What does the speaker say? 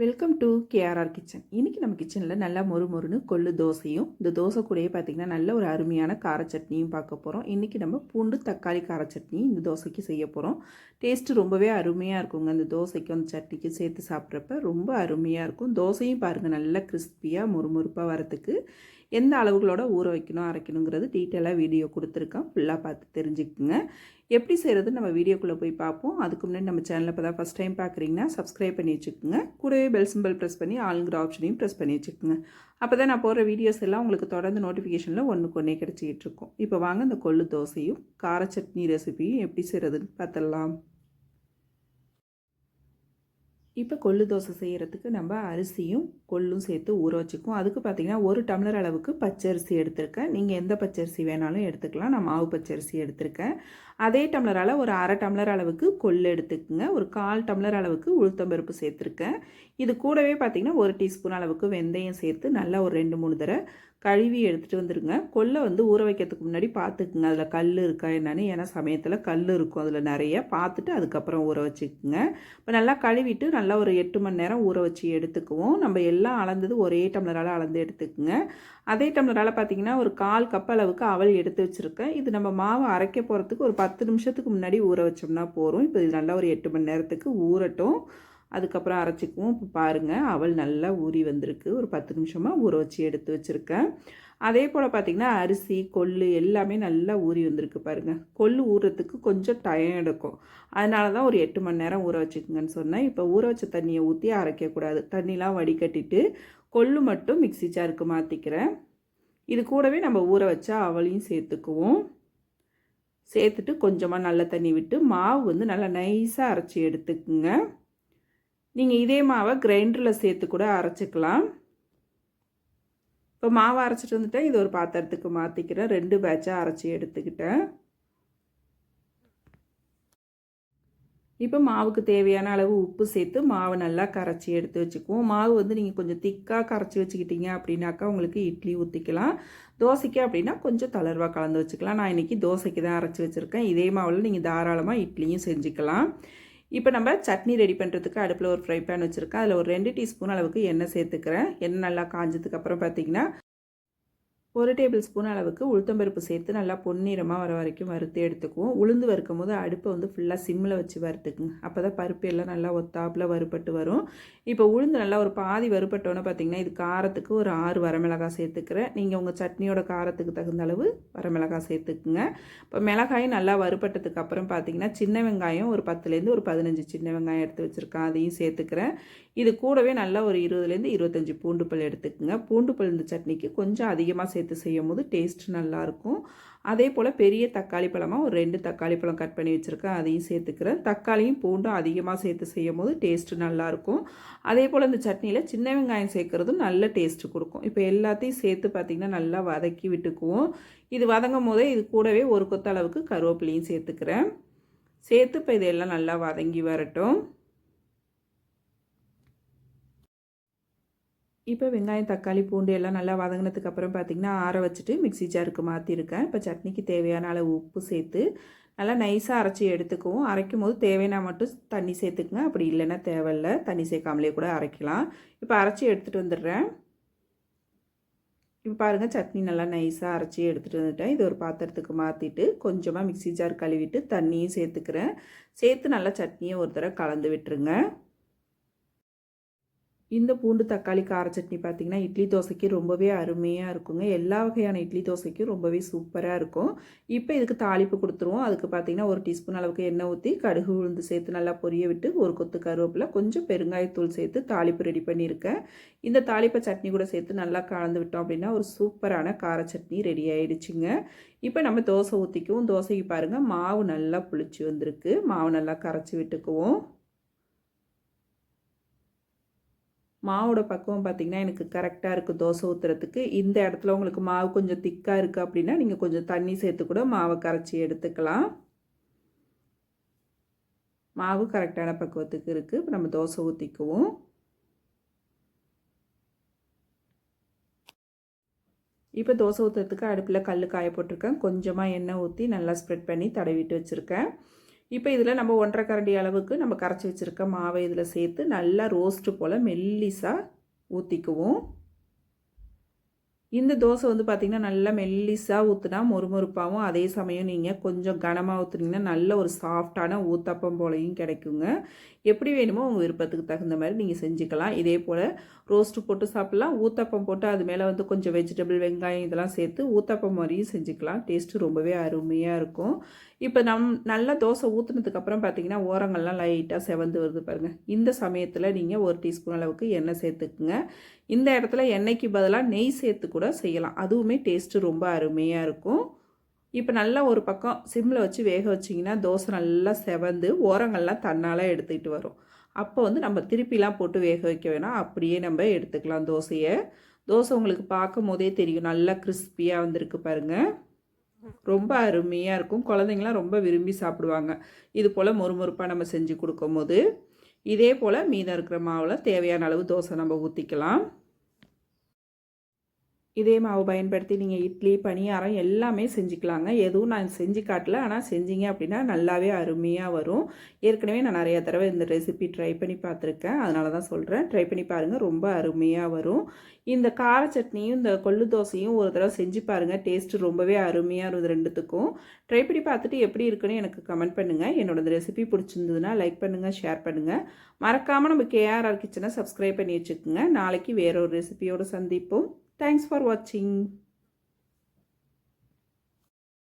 Welcome to KRR kitchen. இன்றைக்கி நம்ம கிச்சனில் நல்லா மொறுமொறுன்னு கொள்ளு தோசையும், இந்த தோசை கூடயே பார்த்திங்கன்னா நல்ல ஒரு அருமையான கார சட்னியும் பார்க்க போகிறோம். இன்றைக்கி நம்ம பூண்டு தக்காளி கார சட்னி இந்த தோசைக்கு செய்ய போகிறோம். டேஸ்ட்டு ரொம்பவே அருமையாக இருக்குங்க. இந்த தோசைக்கும் அந்த சட்னிக்கும் சேர்த்து சாப்பிட்றப்ப ரொம்ப அருமையாக இருக்கும். தோசையும் பாருங்கள் நல்லா கிறிஸ்பியாக மொறுமொறுப்பாக வரத்துக்கு எந்த அளவுகளோட ஊற வைக்கணும் அரைக்கணுங்கிறது டீட்டெயிலாக வீடியோ கொடுத்துருக்கேன். ஃபுல்லாக பார்த்து தெரிஞ்சுக்குங்க. எப்படி செய்கிறது நம்ம வீடியோக்குள்ளே போய் பார்ப்போம். அதுக்கு முன்னாடி நம்ம சேனலில் இப்போ தான் ஃபஸ்ட் டைம் பார்க்குறீங்கன்னா சப்ஸ்கிரைப் பண்ணி வச்சுக்கோங்க. கூடவே பெல் சிம்பிள் ப்ரெஸ் பண்ணி ஆளுங்கிற ஆப்ஷனையும் ப்ரெஸ் பண்ணி வச்சுக்கோங்க. அப்போ தான் நான் போடுற வீடியோஸ் எல்லாம் உங்களுக்கு தொடர்ந்து நோட்டிஃபிகேஷனில் ஒன்றுக்கு ஒன்றே கிடச்சிக்கிட்டு இருக்கும். இப்போ வாங்க இந்த கொள்ளு தோசையும் கார சட்னி ரெசிபியும் எப்படி செய்கிறதுன்னு பார்த்துடலாம். இப்போ கொள்ளு தோசை செய்கிறதுக்கு நம்ம அரிசியும் கொள்ளும் சேர்த்து ஊற வச்சுக்குவோம். அதுக்கு பார்த்திங்கன்னா 1 டம்ளர் அளவுக்கு பச்சரிசி எடுத்திருக்கேன். நீங்கள் எந்த பச்சரிசி வேணாலும் எடுத்துக்கலாம். நான் மாவு பச்சரிசி எடுத்திருக்கேன். அதே டம்ளரால் ஒரு 1/2 டம்ளர் அளவுக்கு கொள்ளு எடுத்துக்கோங்க. ஒரு 1/4 டம்ளர் அளவுக்கு உளுத்தம்பருப்பு சேர்த்துருக்கேன். இது கூடவே பார்த்திங்கன்னா 1 டீஸ்பூன் அளவுக்கு வெந்தயம் சேர்த்து நல்லா ஒரு 2-3 தடவை கழுவி எடுத்துகிட்டு வந்துடுங்க. கொள்ளை ஊற வைக்கிறதுக்கு முன்னாடி பார்த்துக்குங்க அதில் கல் இருக்கா என்னன்னு. ஏன்னா சமயத்தில் கல் இருக்கும் அதில் நிறைய பார்த்துட்டு அதுக்கப்புறம் ஊற வச்சுக்குங்க. இப்போ நல்லா கழுவிட்டு நல்லா ஒரு 8 மணி நேரம் ஊற வச்சு எடுத்துக்குவோம். நம்ம எல்லாம் அளந்தது ஒரே டம்ளரால் அளந்து எடுத்துக்குங்க. அதே டம்ளரால் பார்த்திங்கன்னா ஒரு 1/4 கப் அளவுக்கு அவல் எடுத்து வச்சுருக்கேன். இது நம்ம மாவு அரைக்க போகிறதுக்கு ஒரு 10 நிமிஷத்துக்கு முன்னாடி ஊற வச்சோம்னா போதும். இப்போ இது நல்லா ஒரு 8 மணி நேரத்துக்கு ஊறட்டும். அதுக்கப்புறம் அரைச்சிக்குவோம். இப்போ பாருங்கள் அவல் நல்லா ஊறி வந்திருக்கு. ஒரு 10 நிமிஷமாக ஊற வச்சு எடுத்து வச்சுருக்கேன். அதே போல் பார்த்திங்கன்னா அரிசி கொள்ளு எல்லாமே நல்லா ஊறி வந்திருக்கு பாருங்கள். கொள்ளு ஊறுறதுக்கு கொஞ்சம் டைம் எடுக்கும். அதனால தான் ஒரு 8 மணி நேரம் ஊற வச்சுக்கோங்கன்னு சொன்னேன். இப்போ ஊற வச்ச தண்ணியை ஊற்றி அரைக்கக்கூடாது. தண்ணிலாம் வடிகட்டிட்டு கொள்ளு மட்டும் மிக்ஸி ஜாருக்கு மாற்றிக்கிறேன். இது கூடவே நம்ம ஊற வச்ச அவளையும் சேர்த்துக்குவோம். சேர்த்துட்டு கொஞ்சமாக நல்ல தண்ணி விட்டு மாவு நல்லா நைஸாக அரைச்சி எடுத்துக்குங்க. நீங்கள் இதே மாவை கிரைண்டரில் சேர்த்து கூட அரைச்சிக்கலாம். இப்போ மாவை அரைச்சிட்டு வந்துட்டேன். இது ஒரு பாத்திரத்துக்கு மாற்றிக்கிறேன். 2 பேட்சாக அரைச்சி எடுத்துக்கிட்டேன். இப்போ மாவுக்கு தேவையான அளவு உப்பு சேர்த்து மாவை நல்லா கரைச்சி எடுத்து வச்சுக்குவோம். மாவு நீங்கள் கொஞ்சம் திக்காக கரைச்சி வச்சுக்கிட்டீங்க அப்படின்னாக்கா உங்களுக்கு இட்லி ஊற்றிக்கலாம். தோசைக்கு அப்படின்னா கொஞ்சம் தளர்வாக கலந்து வச்சுக்கலாம். நான் இன்றைக்கி தோசைக்கு தான் அரைச்சி வச்சுருக்கேன். இதே மாவில் நீங்கள் தாராளமாக இட்லியும் செஞ்சுக்கலாம். இப்போ நம்ம சட்னி ரெடி பண்ணுறதுக்கு அடுப்பில் ஒரு ஃப்ரை பேன் வச்சுருக்கேன். அதில் ஒரு 2 டீஸ்பூன் அளவுக்கு எண்ணெய் சேர்த்துக்கிறேன். எண்ணெய் நல்லா காஞ்சதுக்கப்புறம் பார்த்திங்கன்னா 1 டேபிள் ஸ்பூன் அளவுக்கு உளுத்தம்பருப்பு சேர்த்து நல்லா பொன்னிறமாக வர வரைக்கும் வறுத்து எடுத்துக்குவோம். உளுந்து வறுக்கும் போது அடுப்பை ஃபுல்லாக சிம்மில் வச்சு வறுத்துக்குங்க. அப்போ தான் பருப்பு எல்லாம் நல்லா ஒத்தாப்பில் வறுபட்டு வரும். இப்போ உளுந்து நல்லா ஒரு பாதி வறுபட்டோன்னே பார்த்திங்கன்னா இது காரத்துக்கு ஒரு 6 வரமிளகாய் சேர்த்துக்கிறேன். நீங்கள் உங்கள் சட்னியோட காரத்துக்கு தகுந்த அளவு வரமிளகாய் சேர்த்துக்குங்க. இப்போ மிளகாயும் நல்லா வறுபட்டதுக்கு அப்புறம் பார்த்திங்கன்னா சின்ன வெங்காயம் ஒரு 10லேருந்து ஒரு 15 சின்ன வெங்காயம் எடுத்து வச்சுருக்கேன். அதையும் சேர்த்துக்கிறேன். இது கூடவே நல்லா ஒரு 20லேருந்து 25 பூண்டு பல் எடுத்துக்குங்க. பூண்டு பல் இந்த சட்னிக்கு கொஞ்சம் அதிகமாக சேர்த்து செய்யும் போது டேஸ்ட் நல்லாயிருக்கும். அதே போல் பெரிய தக்காளி பழமாக ஒரு 2 தக்காளி பழம் கட் பண்ணி வச்சுருக்கேன். அதையும் சேர்த்துக்கிறேன். தக்காளியும் பூண்டும் அதிகமாக சேர்த்து செய்யும் போது டேஸ்ட்டு நல்லாயிருக்கும். அதே போல் இந்த சட்னியில் சின்ன வெங்காயம் சேர்க்குறதும் நல்ல டேஸ்ட்டு கொடுக்கும். இப்போ எல்லாத்தையும் சேர்த்து பார்த்திங்கன்னா நல்லா வதக்கி விட்டுக்குவோம். இது வதங்கும் போதே இது கூடவே ஒரு கொத்த அளவுக்கு கருவேப்பிலையும் சேர்த்துக்கிறேன். சேர்த்து இப்போ இதெல்லாம் நல்லா வதங்கி வரட்டும். இப்போ வெங்காயம் தக்காளி பூண்டு எல்லாம் நல்லா வதங்கினதுக்கு அப்புறம் பார்த்திங்கன்னா ஆற வச்சுட்டு மிக்ஸி ஜாருக்கு மாற்றிருக்கேன். இப்போ சட்னிக்கு தேவையான அளவு உப்பு சேர்த்து நல்லா நைஸாக அரைச்சி எடுத்துக்குவோம். அரைக்கும் போது தேவைன்னா மட்டும் தண்ணி சேர்த்துக்குங்க. அப்படி இல்லைன்னா தேவையில்லை, தண்ணி சேர்க்காமலே கூட அரைக்கலாம். இப்போ அரைச்சி எடுத்துகிட்டு வந்துடுறேன். இப்போ பாருங்கள் சட்னி நல்லா நைஸாக அரைச்சி எடுத்துகிட்டு வந்துட்டேன். இது ஒரு பாத்திரத்துக்கு மாற்றிட்டு கொஞ்சமாக மிக்ஸி ஜார் கழுவிட்டு தண்ணியும் சேர்த்துக்கிறேன். சேர்த்து நல்லா சட்னியை ஒரு தடவை கலந்து விட்டுருங்க. இந்த பூண்டு தக்காளி கார சட்னி பார்த்திங்கன்னா இட்லி தோசைக்கு ரொம்பவே அருமையாக இருக்குங்க. எல்லா வகையான இட்லி தோசைக்கும் ரொம்பவே சூப்பராக இருக்கும். இப்போ இதுக்கு தாளிப்பு கொடுத்துருவோம். அதுக்கு பார்த்திங்கன்னா 1 டீஸ்பூன் அளவுக்கு எண்ணெய் ஊற்றி கடுகு உளுந்து சேர்த்து நல்லா பொரிய விட்டு ஒரு கொத்து கருவேப்பிலை கொஞ்சம் பெருங்காயத்தூள் சேர்த்து தாளிப்பு ரெடி பண்ணியிருக்கேன். இந்த தாளிப்பை சட்னி கூட சேர்த்து நல்லா கலந்து விட்டோம் அப்படின்னா ஒரு சூப்பரான கார சட்னி ரெடி ஆகிடுச்சுங்க. இப்போ நம்ம தோசை ஊற்றிக்குவோம். தோசைக்கு பாருங்கள் மாவு நல்லா புளிச்சு வந்திருக்கு. மாவு நல்லா கரைச்சி விட்டுக்குவோம். மாவோட பக்குவம் பார்த்திங்கன்னா எனக்கு கரெக்டாக இருக்குது தோசை ஊற்றுறதுக்கு. இந்த இடத்துல உங்களுக்கு மாவு கொஞ்சம் திக்காக இருக்குது அப்படின்னா நீங்கள் கொஞ்சம் தண்ணி சேர்த்து கூட மாவை கரைச்சி எடுத்துக்கலாம். மாவு கரெக்டான பக்குவத்துக்கு இருக்குது. இப்போ நம்ம தோசை ஊற்றிக்குவோம். இப்போ தோசை ஊற்றுறதுக்கு அடுப்பில் கல் காய போட்டிருக்கேன். கொஞ்சமாக எண்ணெய் ஊற்றி நல்லா ஸ்ப்ரெட் பண்ணி தடவிட்டு வச்சுருக்கேன். இப்போ இதில் நம்ம 1½ கரண்டி அளவுக்கு நம்ம கரைச்சி வச்சுருக்க மாவை இதில் சேர்த்து நல்லா ரோஸ்ட்டு போல் மெல்லிஸாக ஊற்றிக்குவோம். இந்த தோசை வந்து பார்த்திங்கன்னா நல்லா மெல்லிஸாக ஊற்றுனா மொறுமொறுப்பாகவும், அதே சமயம் நீங்கள் கொஞ்சம் கனமாக ஊற்றுனீங்கன்னா நல்ல ஒரு சாஃப்டான ஊத்தப்பம் போலையும் கிடைக்குங்க. எப்படி வேணுமோ உங்கள் விருப்பத்துக்கு தகுந்த மாதிரி நீங்கள் செஞ்சுக்கலாம். இதே போல் ரோஸ்ட்டு போட்டு சாப்பிட்லாம், ஊத்தப்பம் போட்டு அது மேலே வந்து கொஞ்சம் வெஜிடபிள் வெங்காயம் இதெல்லாம் சேர்த்து ஊத்தப்பம் மாதிரியும் செஞ்சுக்கலாம். டேஸ்ட்டு ரொம்பவே அருமையாக இருக்கும். இப்போ நல்லா தோசை ஊற்றுனதுக்கப்புறம் பார்த்திங்கன்னா ஓரங்கள்லாம் லைட்டாக செவந்து வருது பாருங்கள். இந்த சமயத்தில் நீங்கள் 1 டீஸ்பூன் அளவுக்கு எண்ணெய் சேர்த்துக்குங்க. இந்த இடத்துல எண்ணெய்க்கு பதிலாக நெய் சேர்த்து கூட செய்யலாம். அதுவுமே டேஸ்ட்டு ரொம்ப அருமையாக இருக்கும். இப்போ நல்லா ஒரு பக்கம் சிம்மில் வச்சு வேக வச்சிங்கன்னா தோசை நல்லா செவந்து ஓரங்கள்லாம் தன்னால் எடுத்துக்கிட்டு வரும். அப்போ வந்து நம்ம திருப்பிலாம் போட்டு வேக வைக்க வேணாம், அப்படியே நம்ம எடுத்துக்கலாம் தோசையை. தோசை உங்களுக்கு பார்க்கும் போதே தெரியும் நல்லா கிறிஸ்பியாக வந்திருக்கு பாருங்கள். ரொம்ப அருமையாக இருக்கும். குழந்தைங்களாம் ரொம்ப விரும்பி சாப்பிடுவாங்க இது போல் மொறுமொறுப்பாக நம்ம செஞ்சு கொடுக்கும்போது. இதே போல் மீதம் இருக்கிற மாவில் தேவையான அளவு தோசை நம்ம ஊற்றிக்கலாம். இதே மாவு பயன்படுத்தி நீங்கள் இட்லி, பணியாரம் எல்லாமே செஞ்சுக்கலாங்க. எதுவும் நான் செஞ்சு காட்டல, ஆனால் செஞ்சீங்க அப்படின்னா நல்லாவே அருமையாக வரும். ஏற்கனவே நான் நிறையா தடவை இந்த ரெசிபி ட்ரை பண்ணி பார்த்துருக்கேன், அதனால தான் சொல்கிறேன். ட்ரை பண்ணி பாருங்கள், ரொம்ப அருமையாக வரும். இந்த கார சட்னியும் இந்த கொள்ளு தோசையும் ஒரு தடவை செஞ்சு பாருங்கள். டேஸ்ட்டு ரொம்பவே அருமையாக இருக்கும் ரெண்டுத்துக்கும். ட்ரை பண்ணி பார்த்துட்டு எப்படி இருக்குன்னு எனக்கு கமெண்ட் பண்ணுங்கள். என்னோட இந்த ரெசிபி பிடிச்சிருந்ததுன்னா லைக் பண்ணுங்கள், ஷேர் பண்ணுங்கள். மறக்காமல் நம்ம KRR கிச்சனை சப்ஸ்கிரைப் பண்ணி வச்சுக்கோங்க. நாளைக்கு வேற ஒரு ரெசிபியோடு சந்திப்போம். Thanks for watching.